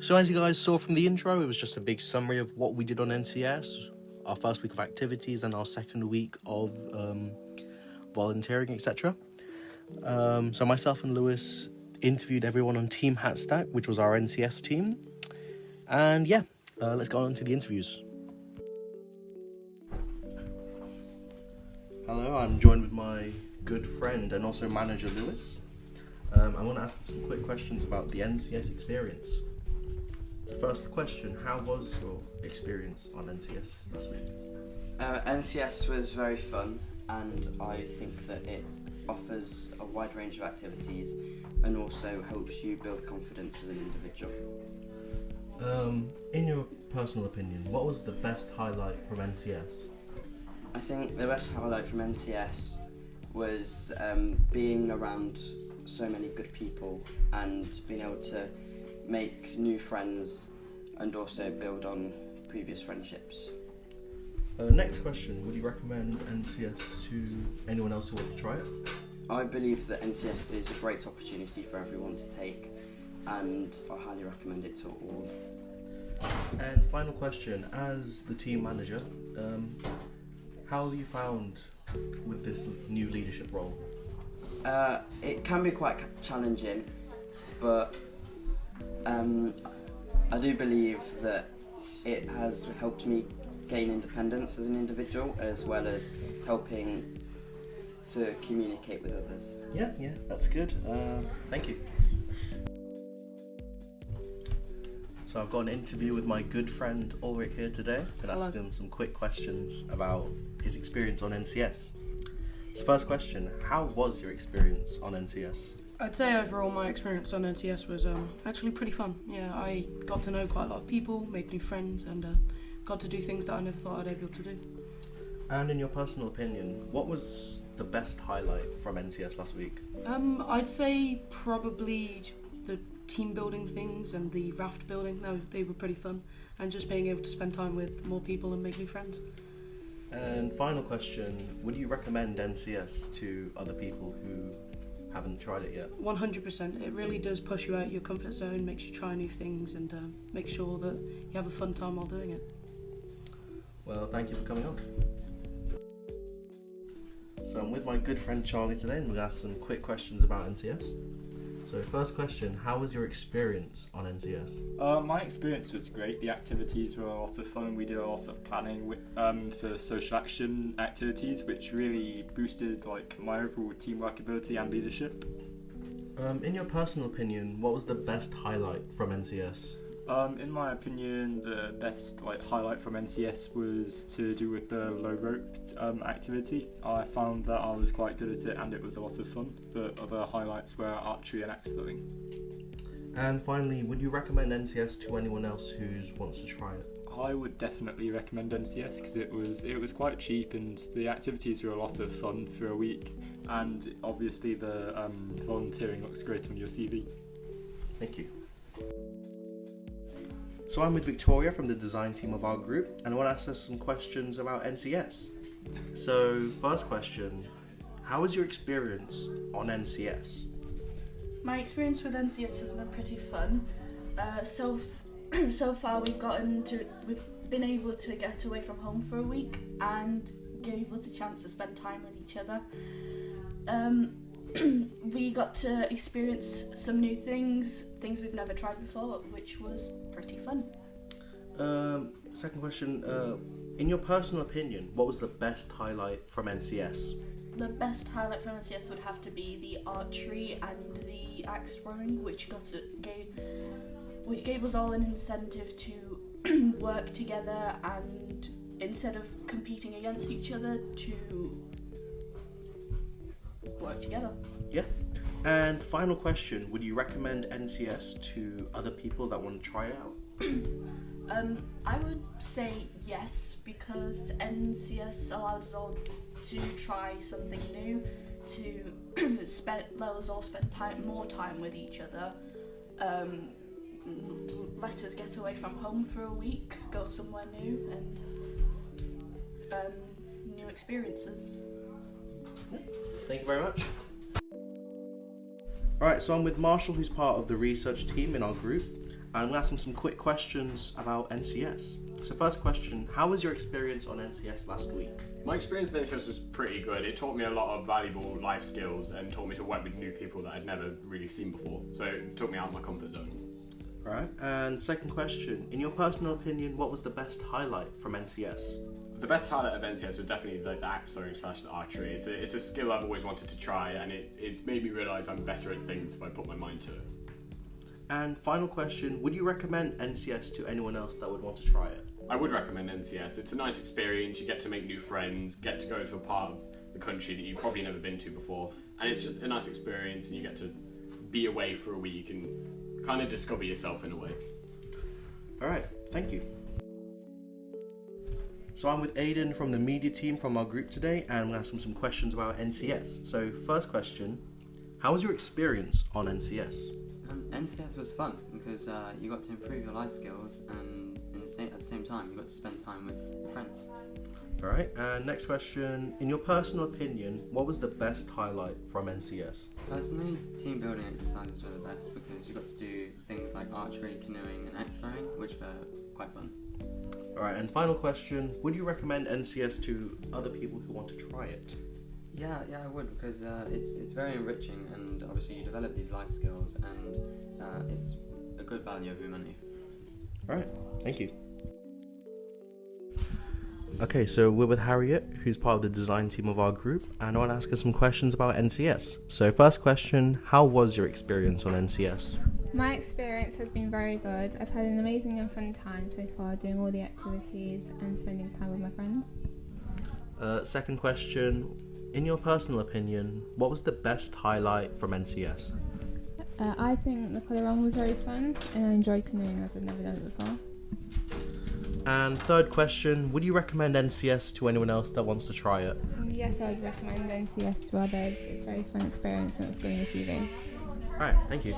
So as you guys saw from the intro, it was just a big summary of what we did on NCS, our first week of activities and our second week of volunteering, etc. So myself and Lewis interviewed everyone on Team Hatstack, which was our NCS team. And yeah, let's go on to the interviews. Hello, I'm joined with my good friend and also manager, Lewis. I want to ask him some quick questions about the NCS experience. The first question, how was your experience on NCS last week? NCS was very fun, and I think that it offers a wide range of activities and also helps you build confidence as an individual. In your personal opinion, what was the best highlight from NCS? I think the best highlight from NCS was being around so many good people and being able to make new friends and also build on previous friendships. Next question, would you recommend NCS to anyone else who wants to try it? I believe that NCS is a great opportunity for everyone to take, and I highly recommend it to all. And final question, as the team manager, how have you found with this new leadership role? It can be quite challenging, but I do believe that it has helped me gain independence as an individual, as well as helping to communicate with others. Yeah, that's good. Thank you. So I've got an interview with my good friend Ulrich here today. I'll ask him some quick questions about his experience on NCS. So first question, how was your experience on NCS? I'd say overall my experience on NCS was actually pretty fun. Yeah, I got to know quite a lot of people, made new friends, and got to do things that I never thought I'd be able to do. And in your personal opinion, what was the best highlight from NCS last week? I'd say probably the team building things and the raft building. They were pretty fun, and just being able to spend time with more people and make new friends. And final question, would you recommend NCS to other people who haven't tried it yet? 100%. It really does push you out your comfort zone, makes you try new things, and make sure that you have a fun time while doing it. Well, thank you for coming on. So I'm with my good friend Charlie today, and we'll ask some quick questions about NCS. So first question, how was your experience on NCS? My experience was great. The activities were a lot of fun. We did a lot of planning for social action activities, which really boosted my overall teamwork ability and leadership. In your personal opinion, what was the best highlight from NCS? In my opinion, the best highlight from NCS was to do with the low rope activity. I found that I was quite good at it and it was a lot of fun, but other highlights were archery and axe throwing. And finally, would you recommend NCS to anyone else who wants to try it? I would definitely recommend NCS because it was quite cheap and the activities were a lot of fun for a week, and obviously the volunteering looks great on your CV. Thank you. So I'm with Victoria from the design team of our group, and I want to ask her some questions about NCS. So first question, how was your experience on NCS? My experience with NCS has been pretty fun. So far we've been able to get away from home for a week and get able to chance to spend time with each other. We got to experience some new things we've never tried before, which was pretty fun. Second question, in your personal opinion, what was the best highlight from NCS? The best highlight from NCS would have to be the archery and the axe throwing, which gave us all an incentive to work together and instead of competing against each other, to work together. Yeah. And final question, would you recommend NCS to other people that want to try it out? I would say yes, because NCS allowed us all to try something new, to let us all spend more time with each other, let us get away from home for a week, go somewhere new, and new experiences. Thank you very much. Alright, so I'm with Marshall, who's part of the research team in our group, And I'm going to ask them some quick questions about NCS. So first question, how was your experience on NCS last week? My experience with NCS was pretty good. It taught me a lot of valuable life skills and taught me to work with new people that I'd never really seen before. So it took me out of my comfort zone. Alright, and second question, in your personal opinion, what was the best highlight from NCS? The best highlight of NCS was definitely the axe throwing / the archery. It's a skill I've always wanted to try, and it's made me realise I'm better at things if I put my mind to it. And final question, would you recommend NCS to anyone else that would want to try it? I would recommend NCS. It's a nice experience. You get to make new friends, get to go to a part of the country that you've probably never been to before, and it's just a nice experience, and you get to be away for a week and kind of discover yourself in a way. Alright, thank you. So I'm with Aiden from the media team from our group today, and I'm going to ask him some questions about NCS. So first question, how was your experience on NCS? NCS was fun because you got to improve your life skills, and at the same time you got to spend time with your friends. Alright, and next question, in your personal opinion, what was the best highlight from NCS? Personally, team building exercises were the best because you got to do things like archery, canoeing and axe throwing, which were quite fun. Alright, and final question, would you recommend NCS to other people who want to try it? Yeah, I would because it's very enriching, and obviously you develop these life skills, and it's a good value of your money. Alright, thank you. Okay, so we're with Harriet, who's part of the design team of our group, and I want to ask her some questions about NCS. So first question, how was your experience on NCS? My experience has been very good. I've had an amazing and fun time so far, doing all the activities and spending time with my friends. Second question, in your personal opinion, what was the best highlight from NCS? I think the colour run was very fun, and I enjoyed canoeing as I've never done it before. And third question, would you recommend NCS to anyone else that wants to try it? Yes, I would recommend NCS to others. It's a very fun experience and it's good in your CV. Alright, thank you.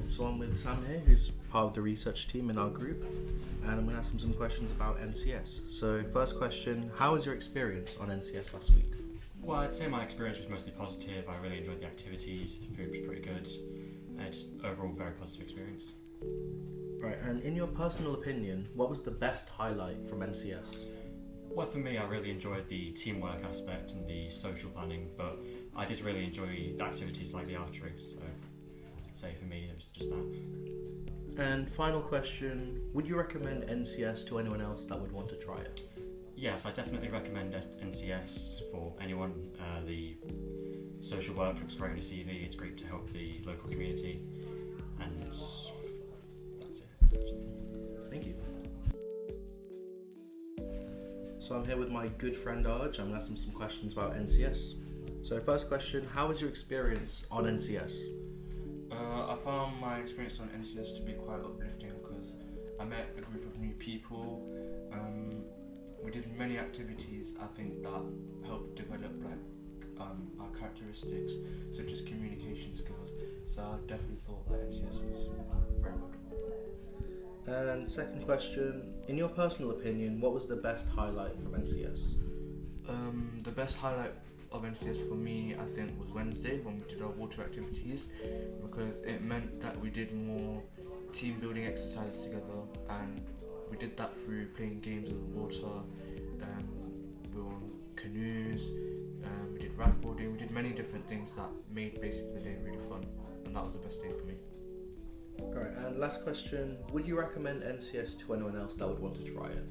So I'm with Sam here, who's part of the research team in our group, and I'm going to ask him some questions about NCS. So first question, how was your experience on NCS last week? Well, I'd say my experience was mostly positive. I really enjoyed the activities, the food was pretty good, and just overall very positive experience. Right, and in your personal opinion, what was the best highlight from NCS? Well, for me, I really enjoyed the teamwork aspect and the social planning, but I did really enjoy the activities like the archery, so I'd say for me it was just that. And final question, would you recommend NCS to anyone else that would want to try it? Yes, I definitely recommend NCS for anyone. The social work looks great on your CV, it's great to help the local community, and that's it. Thank you. So I'm here with my good friend Arj. I'm going to ask him some questions about NCS. So first question, how was your experience on NCS? I found my experience on NCS to be quite uplifting because I met a group of new people. We did many activities I think that helped develop our characteristics, such as communication skills. So I definitely thought that NCS was very good. And second question, in your personal opinion, what was the best highlight from NCS? The best highlight of NCS for me, I think, was Wednesday when we did our water activities, because it meant that we did more team building exercises together, and we did that through playing games in the water. We were on canoes, we did raft boarding, we did many different things that made basically the day really fun, and that was the best day for me. Alright, and last question, would you recommend NCS to anyone else that would want to try it?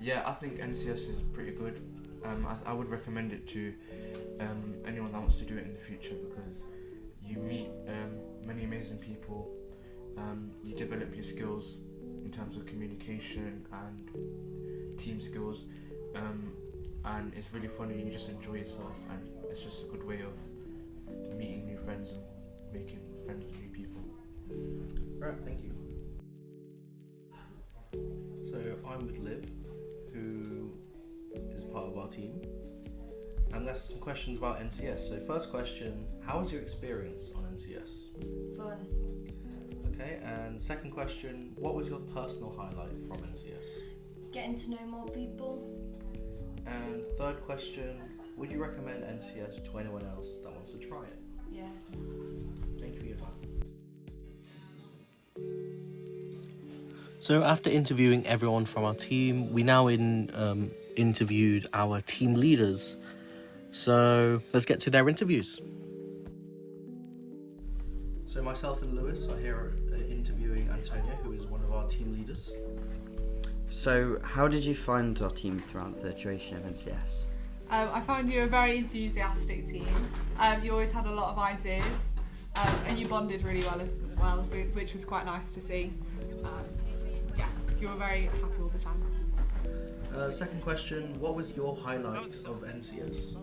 Yeah, I think NCS is pretty good. I would recommend it to anyone that wants to do it in the future, because you meet many amazing people, you develop your skills in terms of communication and team skills, and it's really funny, you just enjoy yourself, and it's just a good way of meeting new friends and making friends with new people. Alright, thank you. So I'm with Liv, who is part of our team. And that's some questions about NCS. So first question, how was your experience on NCS? Fun. Okay, and second question, what was your personal highlight from NCS? Getting to know more people. And third question, would you recommend NCS to anyone else that wants to try it? Yes. Thank you for your time. So after interviewing everyone from our team, we now interviewed our team leaders. So let's get to their interviews. So myself and Lewis are here interviewing Antonia, who is one of our team leaders. So, how did you find our team throughout the duration of NCS? I found you a very enthusiastic team. You always had a lot of ideas, and you bonded really well, which was quite nice to see. Yeah, you were very happy all the time. Second question, what was your highlight of NCS?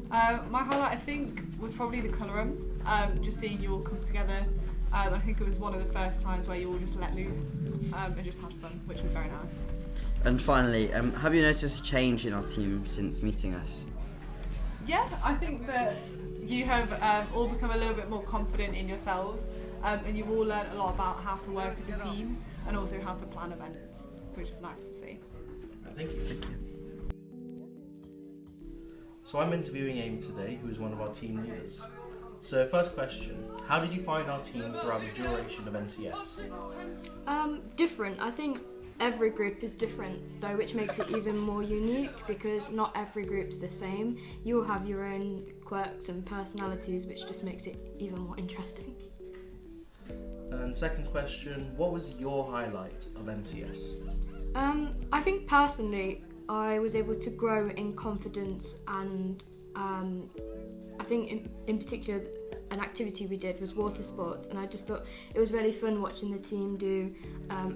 My highlight, I think, was probably the colour room. Just seeing you all come together. I think it was one of the first times where you all just let loose and just had fun, which was very nice. And finally, have you noticed a change in our team since meeting us? Yeah, I think that you have all become a little bit more confident in yourselves, and you've all learned a lot about how to work as a team and also how to plan events, which is nice to see. Thank you. Thank you. So I'm interviewing Amy today, who is one of our team leaders. So first question, how did you find our team throughout the duration of NCS? Different. I think every group is different though, which makes it even more unique because not every group's the same. You'll have your own quirks and personalities, which just makes it even more interesting. And second question, what was your highlight of NCS? I think personally I was able to grow in confidence, and I think in particular an activity we did was water sports, and I just thought it was really fun watching the team do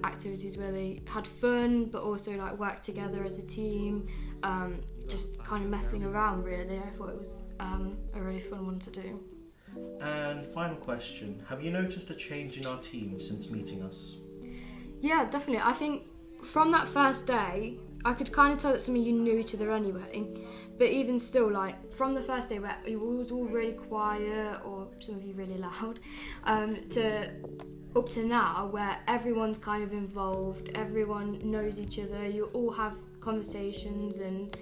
activities where they had fun but also like worked together as a team, just kind of messing around really. I thought it was a really fun one to do. And final question, have you noticed a change in our team since meeting us? Yeah, definitely. I think from that first day I could kind of tell that some of you knew each other anyway. But even still, like, from the first day where you was all really quiet, or some of you really loud, to up to now where everyone's kind of involved, everyone knows each other, you all have conversations, and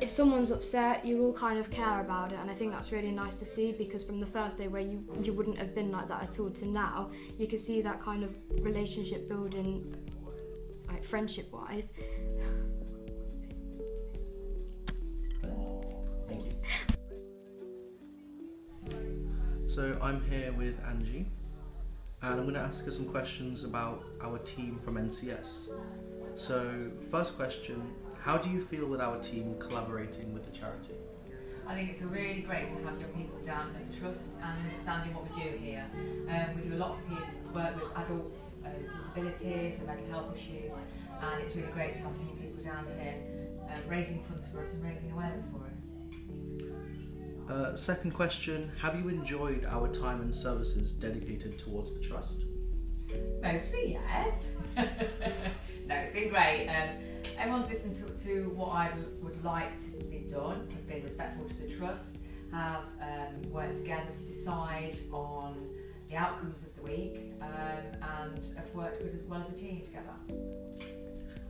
if someone's upset, you all kind of care about it, and I think that's really nice to see, because from the first day where you wouldn't have been like that at all to now, you can see that kind of relationship building, like friendship-wise. So I'm here with Angie, and I'm going to ask her some questions about our team from NCS. So first question, how do you feel with our team collaborating with the charity? I think it's really great to have young people down at trust and understanding what we do here. We do a lot of work with adults with disabilities and mental health issues, and it's really great to have some young people down here raising funds for us and raising awareness for us. Second question, have you enjoyed our time and services dedicated towards the trust? Mostly, yes. No, it's been great. Everyone's listened to what I would like to be done, have been respectful to the trust, have worked together to decide on the outcomes of the week, and have worked good as well as a team together.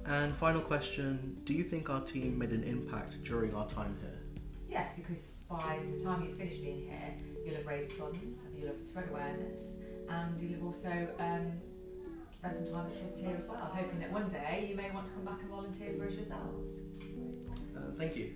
And final question, do you think our team made an impact during our time here? Yes, because by the time you've finished being here, you'll have raised funds, you'll have spread awareness, and you'll have also spent some time at trust here as well, hoping that one day you may want to come back and volunteer for us yourselves. Thank you.